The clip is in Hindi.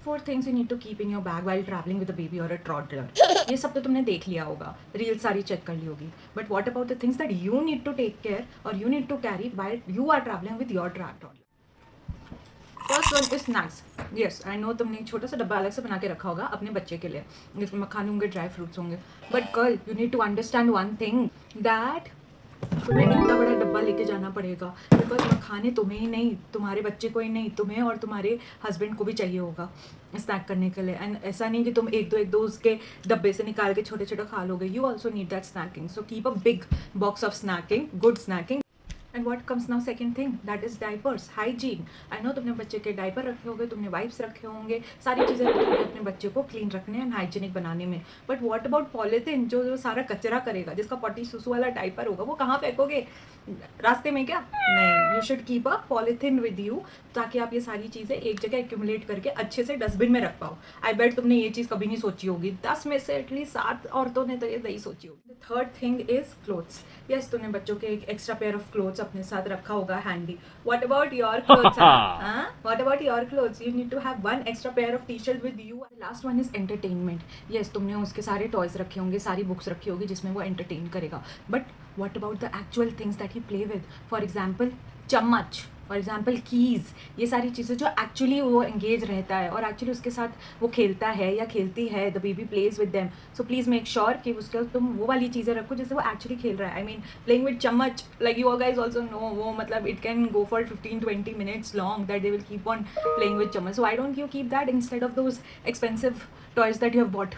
4 things you need to keep in your bag while travelling with a baby और अ टॉडलर। ये सब तो तुमने देख लिया होगा, रील सारी चेक कर ली होगी, but what about the things that you need to take care और you need to carry while you are travelling with your toddler. First one is snacks. Yes I know तुमने एक छोटा सा डब्बा अलग से बना के रखा होगा अपने बच्चे के लिए, जिसमें मखाने होंगे, ड्राई फ्रूट्स होंगे, but girl you need to understand one thing that तुम्हें इतना बड़ा डब्बा लेके जाना पड़ेगा बिकॉज मखाने तुम्हें ही नहीं, तुम्हारे बच्चे को ही नहीं, तुम्हें और तुम्हारे हस्बैंड को भी चाहिए होगा स्नैक करने के लिए। एंड ऐसा नहीं कि तुम एक दो उसके डब्बे से निकाल के छोटे छोटे खा लोगे, you also need that snacking. So keep a big box of snacking, good snacking. And what comes now second thing that is diapers, hygiene. I know तुमने बच्चे के डाइपर रखे होंगे, तुमने वाइप्स रखे होंगे, सारी चीज़ें रखी होंगी अपने बच्चे को क्लीन रखने एंड हाइजीनिक बनाने में, बट व्हाट अबाउट पॉलिथीन जो सारा कचरा करेगा, जिसका पॉटी सुसु वाला डाइपर होगा, वो कहाँ फेंकोगे? रास्ते में क्या? नहीं, you should keep a polythene with you ताकि आप ये सारी चीज़ें एक जगह एक्यूमुलेट करके अच्छे से डस्टबिन में रख पाओ। आई बेट तुमने ये चीज़ कभी नहीं सोची होगी, 10 में से एटलीस्ट 7 औरतों ने तो ये नहीं सोची होगी। The third thing is clothes. Yes तुमने बच्चों के एक एक्स्ट्रा पेयर ऑफ क्लोथ्स अपने साथ रखा होगा handy. What about your clothes? What about your clothes? You need to have one extra pair of T shirt with you. Last one is entertainment. Yes तुमने उसके सारे टॉयज रखे होंगे, सारी बुक्स रखी होगी जिसमें वो एंटरटेन करेगा, but what about the actual things that he play with? For example चम्मच, फॉर एग्जाम्पल कीज़, ये सारी चीज़ें जो एक्चुअली वो एंगेज रहता है और एक्चुअली उसके साथ वो खेलता है या खेलती है, the baby plays with them. So please make sure कि उसका तुम वो वाली चीज़ें रखो जिससे वो एक्चुअली खेल रहा है। आई मीन प्लेइंग विद चम्मच, like you guys also know, वो मतलब it can go for 15-20 minutes long that they will keep on playing with चम्मच। So I don't you keep that instead of those expensive toys that you have bot